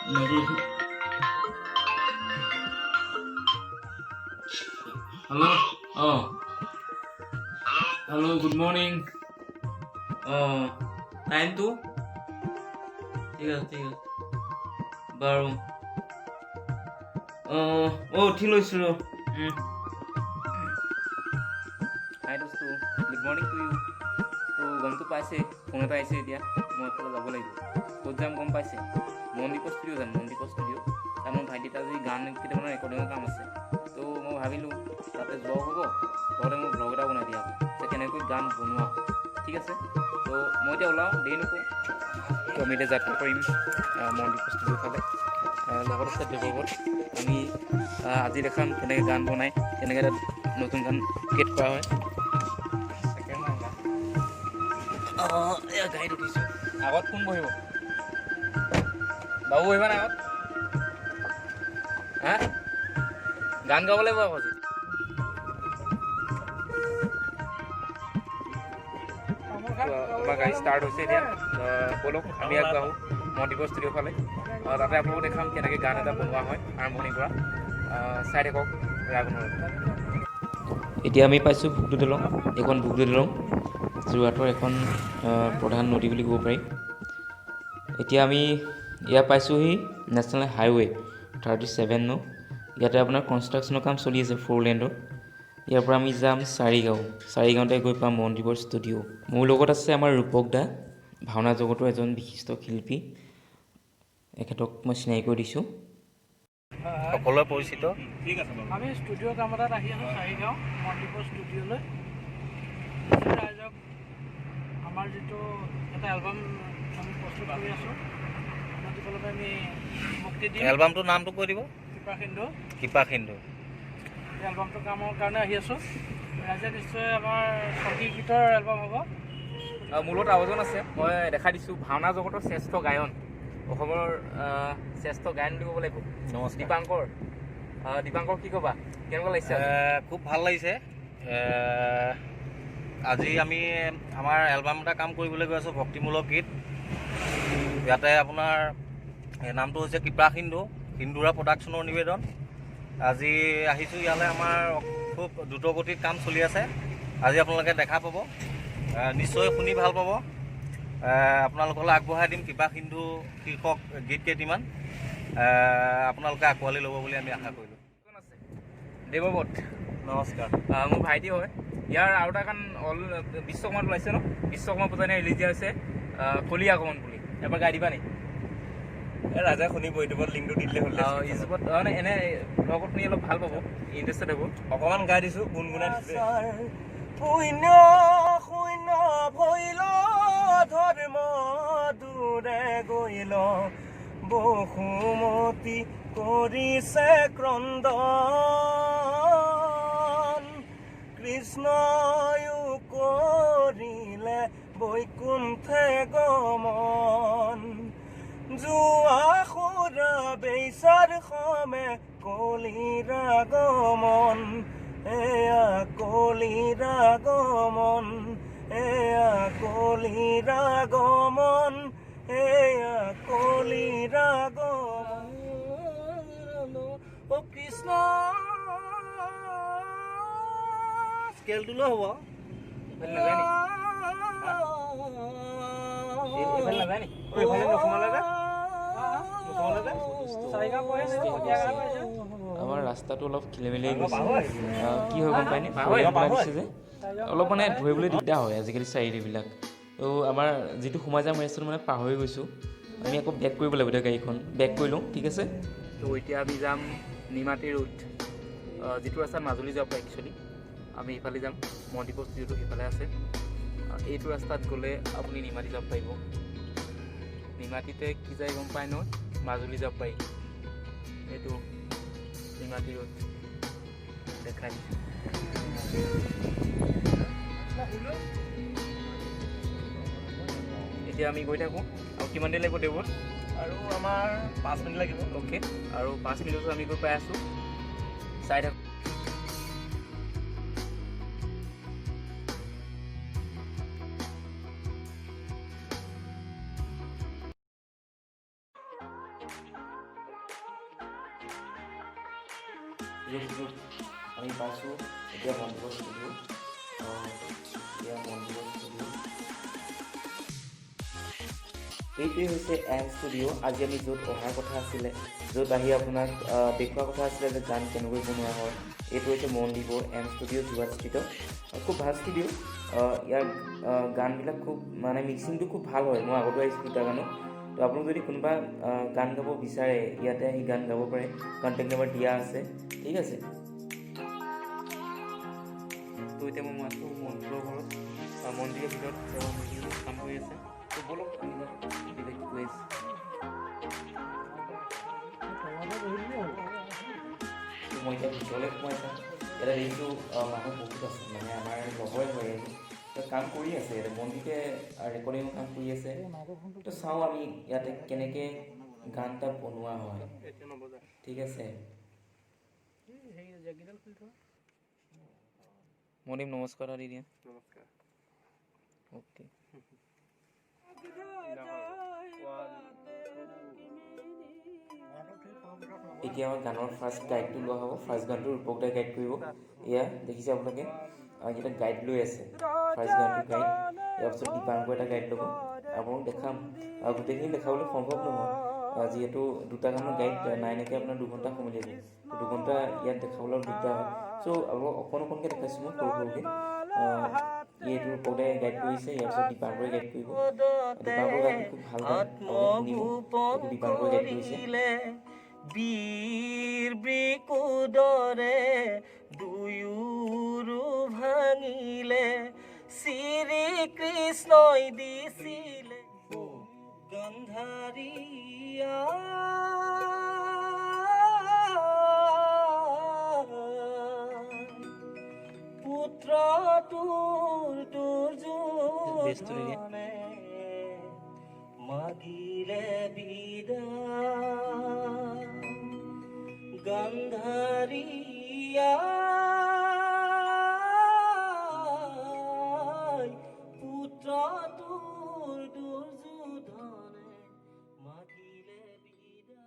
Hello. Oh, hello. Good morning. Time to? ঠিক আছে বাৰু ঠিক লৈছোঁ হাই দোস্তু গুড মৰ্ণিং টু ইউ তো গমটো পাইছে ফোন এটা আহিছে এতিয়া মই এফালে যাব লাগিব ক'ত যাম গম পাইছে মনদীপৰ ষ্টুডিঅ' যাম মনদীপৰ ষ্টুডিঅ' তাত মোৰ ভাইটিৰ আজি গান কেইটামান ৰেকৰ্ডিঙৰ কাম আছে তো মই ভাবিলোঁ তাতে যোৱাও হ'ব লগতে মোৰ ব্লগ এটা বনাই দিয়া হ'ব যে কেনেকৈ গান বনোৱা ঠিক আছে তো মই এতিয়া ওলাওঁ দেৰি নকৰোঁ তো আমি এতিয়া যাত্ৰা কৰিম মনদীপৰ ষ্টুডিঅ'ৰ ফালে লগত আছে দেৱগত আমি আজি দেখাম কেনেকৈ গান বনাই কেনেকৈ নতুন গান ক্ৰিয়েট কৰা হয় এয়া গাড়ীত উঠিছোঁ আগত কোন বহিব বাবু বহিবা নাই আগত হা গান গাব লাগিব আকৌ আজি আমাৰ গাড়ী ষ্টাৰ্ট হৈছে এতিয়া ব'লক আমি আগবাঢ়োঁ মনদীপৰ ষ্টুডিঅ'ৰ ফালে তাতে আপোনালোকক দেখাম কেনেকৈ গান এটা বনোৱা হয় আৰম্ভণিৰ পৰা চাই থাকক ৰাগনৰ এতিয়া আমি পাইছোঁ ভুগদু দলং এইখন ভুগদু দলং যোৰহাটৰ এখন প্ৰধান নদী বুলি ক'ব পাৰি এতিয়া আমি ইয়াত পাইছোঁহি নেশ্যনেল হাইৱে 37 ন ইয়াতে আপোনাৰ কনষ্ট্ৰাকশ্যনৰ কাম চলি আছে 4 লেণ্ডৰ ইয়াৰ পৰা আমি যাম চাৰিগাঁৱতে গৈ পাম মনদীপৰ ষ্টুডিঅ' মোৰ লগত আছে আমাৰ ৰূপক দা ভাওনা জগতৰ এজন বিশিষ্ট শিল্পী এখেতক মই চিনাকি কৰি দিছোঁ সকলোৱে পৰিচিত আমি ষ্টুডিঅ' কাম এটাত আহি আছোঁ চাৰিগাঁও মনদীপৰ ষ্টুডিঅ'লৈ ৰাইজক আমাৰ যিটো এটা এলবাম আমি প্ৰস্তুত কৰি আছোঁ মনদীপলৈকে আমি মুক্তি দিম এলবামটোৰ নামটো কৈ দিব কৃপা সিন্ধু এই এলবামটোৰ কামৰ কাৰণে আহি আছোঁ ৰাইজে নিশ্চয় আমাৰ সংগীত গীতৰ এলবাম হ'ব মোৰ লগত আৰু এজন আছে মই দেখাই দিছোঁ ভাওনা জগতৰ শ্ৰেষ্ঠ গায়ন অসমৰ শ্ৰেষ্ঠ গায়ন বুলি ক'ব লাগিব দীপাংকৰ কি ক'বা কেনেকুৱা লাগিছে খুব ভাল লাগিছে আজি আমি আমাৰ এলবাম এটা কাম কৰিবলৈ গৈ আছোঁ ভক্তিমূলক গীত ইয়াতে আপোনাৰ নামটো হৈছে কৃপা সিন্ধুৰা প্ৰডাকশ্যনৰ নিবেদন আজি আহিছোঁ ইয়ালৈ আমাৰ খুব দ্ৰুতগতিত কাম চলি আছে আজি আপোনালোকে দেখা পাব নিশ্চয় শুনি ভাল পাব আপোনালোকলৈ আগবঢ়াই দিম কৃপা সিন্ধু শীৰ্ষক গীত কেইটিমান আপোনালোকে আঁকোৱালি ল'ব বুলি আমি আশা কৰিলোঁ দেৱগত নমস্কাৰ মোৰ ভাইটি হয় ইয়াৰ আৰু এটা গান বিশ্বকৰ্মাত ওলাইছে ন বিশ্বকৰ্মা পূজানে ৰিলিজ দিয়া হৈছে কলি আগমন বুলি এবাৰ গাই দিবা নি ৰাজা শুনিব ইউটিউবত লিংকটো দি দিলে হ'ল ইউটিউবত মানে এনে লগত শুনি অলপ ভাল পাব ইণ্টাৰেষ্টেড হ'ব অকণমান গাই দিছোঁ গুণগুণাই দিছোঁ শূন্য শূন্য ভৈল ধৰ্ম দূৰে গৈল বসুমতী কৰিছে ক্ৰন্দন কৃষ্ণয়ো কৰিলে বৈকুণ্ঠে গমন যোৱা সুৰা বেচাৰ সমে কলিৰ আগমন এয়া কলিৰ আগমন এয়া কলিৰ আগমন এয়া কলিৰ আগমন ও কৃষ্ণ স্কেলটো লৈ হ'ব আমাৰ ৰাস্তাটো অলপ খেলি মেলি গৈছে কি হয় গম পায়নে পাহৰিছে যে অলপ মানে ধৰিবলৈ দিগদাৰ হয় আজিকালি চাৰিআলিবিলাক তো আমাৰ যিটো সোমাই যাম ৰাস্তাটো মানে পাহৰি গৈছোঁ আমি আকৌ বেক কৰিব লাগিব এতিয়া গাড়ীখন বেক কৰি লওঁ ঠিক আছে তো এতিয়া আমি যাম নিমাতী ৰোড যিটো ৰাস্তাত মাজুলী যাব পাৰে একচুৱেলি আমি ইফালে যাম মনদীপৰ ষ্টুডিঅ'টো সিফালে আছে এইটো ৰাস্তাত গ'লে আপুনি নিমাতী যাব পাৰিব নিমাতীতে কি যায় গম পায় নহয় মাজুলী যাব পাৰি এইটো নিমাতী ৰোড দেখাই দিছোঁ এতিয়া আমি গৈ থাকোঁ আৰু কিমান দেৰি লাগিব দেৱত আৰু আমাৰ 5 মিনিট লাগিব অ'কে আৰু 5 মিনিটত আমি গৈ পাই আছোঁ চাই থাকোঁ সুযোগ আমি পাইছোঁ এতিয়া মন্দিপ ষ্টুডিঅ'। এতিয়া মন্দিপ ষ্টুডিঅ' এইটোৱে হৈছে এম ষ্টুডিঅ'। আজি আমি য'ত অহাৰ কথা আছিলে, য'ত আহি আপোনাক দেখুওৱা কথা আছিলে যে গান কেনেকৈ বনোৱা হয়, এইটো হৈছে মন্দিপৰ এম ষ্টুডিঅ' যোৰহাট ষ্ট্ৰীটত। খুব ভাল ষ্টুডিঅ'। ইয়াৰ গানবিলাক খুব মানে মিক্সিংটো খুব ভাল হয়। মই আগতো আহিছিলোঁ তাৰ গানত। তো আপোনালোক যদি কোনোবা গান গাব বিচাৰে ইয়াতে আহি গান গাব পাৰে। কণ্টেক্ট নম্বৰ দিয়া আছে, ঠিক আছে। তো এতিয়া মই আছোঁ মন্দিৰৰ ঘৰত, মন্দিৰৰ ভিতৰত কাম কৰি আছে। তো বলক কৈ আছে। মই এতিয়া ভিতৰলৈ সোমাই যাম। ইয়াতে দেখিছোঁ মানুহ বহুত আছে, মানে আমাৰ লগৰে হয় এইটো। কাম কৰি আছে ইয়াতে, মন্দিৰে ৰেকৰ্ডিঙৰ কাম কৰি আছে। তো চাওঁ আমি ইয়াতে কেনেকৈ গান এটা বনোৱা হয়, ঠিক আছে। মন্দিপ নমস্কাৰ এটা দি দিয়া। নমস্কাৰ। অ'কে। এতিয়া আমাৰ গানৰ ফাৰ্ষ্ট গাইডটো লোৱা হ'ব। ফাৰ্ষ্ট গানটো ৰূপকদাই গাইড কৰিব। এয়া দেখিছে আপোনালোকে, এটা গাইড লৈ আছে। ফাৰ্ষ্ট গানটো গাইড, ইয়াৰ পিছত দীপাংকৰ এটা গাইড ল'ব। আপোনাক দেখাম, গোটেইখিনি দেখাবলৈ সম্ভৱ নহয়, যিহেতু দুটা গানৰ গাইড নাই নেকি আপোনাৰ 2 ঘণ্টা সময় লাগিব। 2 ঘণ্টা ইয়াত দেখাবলৈ দিগদাৰ হয়। চ' আপোনাক অকণকৈ দেখাইছোঁ মই সৰুকৈ। এইটো ৰূপকদাই গাইড কৰিছে, ইয়াৰ পিছত দীপাংকৰে গাইড কৰিব। দীপাংকৰ গানটো খুব ভাল গান, শুনিব। এইটো দীপাংকৰে গাইড কৰিছে। বীৰ বৃকুদৰে দুয়োৰো ভাঙিলে, শ্ৰী কৃষ্ণই দিছিলে গন্ধাৰীয়া। পুত্ৰ তোৰ দুৰ্যোধনে মাগিলে বিদায়, গন্ধাৰীয়া পুত্ৰ তোৰ দুৰ্যোধনে মাগিলে বিদায়।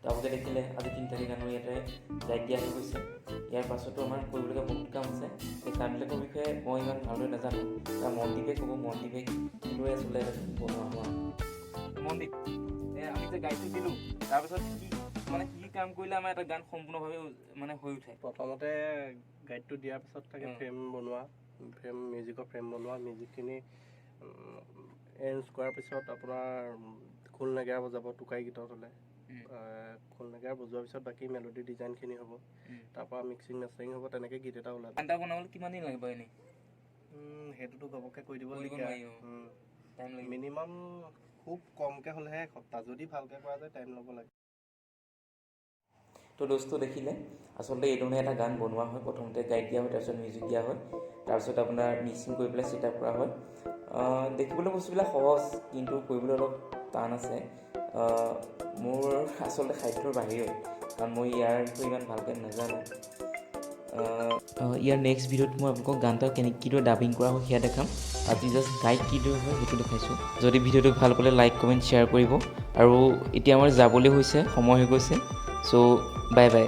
আপোনালোকে দেখিলে আজি 3টা গানৰ ইয়াতে গাইড দিয়া হৈ গৈছে। ইয়াৰ পাছতো আমাৰ কৰিবলগীয়া বহুত কাম আছে। এই কামবিলাকৰ বিষয়ে মই ইমান ভালদৰে নাজানো, মনদীপে ক'ব। মনদীপে কিদৰে আচলতে বনোৱা হোৱা। মনদীপ, আমি যে গাইডটো দিলোঁ, তাৰপিছত কি কাম কৰিলে আমাৰ এটা গান সম্পূৰ্ণভাৱে মানে হৈ উঠে? প্ৰথমতে গাইডটো দিয়াৰ পিছত থাকে ফ্ৰেম বনোৱা, মিউজিকৰ ফ্ৰেম বনোৱা। মিউজিকখিনি এৰেঞ্জ কৰাৰ পিছত আপোনাৰ খোল নেগেৰা বজাব টোকাই গীতত হ'লে। খোল নেগেৰা বজোৱাৰ পিছত বাকী মেলোডি ডিজাইনখিনি হ'ব। তাৰপৰা মিক্সিং মাষ্টাৰিং হ'ব, তেনেকৈ গীত এটা ওলাব। গান এটা বনাবলৈ কিমান দিন লাগিব এনেই? সেইটোতো ঘপককৈ কৈ দিব নোৱাৰি। মিনিমাম খুব কমকৈ হ'লেহে এসপ্তাহ, যদি ভালকৈ কৰা যায় টাইম ল'ব লাগে। তো দোস্ত দেখিলে আচলতে এইধৰণে এটা গান বনোৱা হয়। প্ৰথমতে গাইড দিয়া হয়, তাৰপিছত মিউজিক দিয়া হয়, তাৰপিছত আপোনাৰ মিক্সিং কৰি পেলাই ছেট আপ কৰা হয়। দেখিবলৈ বস্তুবিলাক সহজ, কিন্তু কৰিবলৈ অলপ টান আছে। মোৰ আচলতে সাধ্যৰ বাহিৰে, কাৰণ মই ইয়াৰ বিষয়ে ইমান ভালকৈ নাজানো। ইয়াৰ নেক্সট ভিডিঅ'ত মই আপোনালোকক গান এটা কিদৰে ডাবিং কৰা হয় সেয়া দেখাম। আজি জাষ্ট গাইড কিদৰে হয় সেইটো দেখাইছোঁ। যদি ভিডিঅ'টো ভাল পালে লাইক কমেণ্ট শ্বেয়াৰ কৰিব। আৰু এতিয়া আমাৰ যাবলৈ হৈছে, সময় হৈ গৈছে। চ' বাই বাই।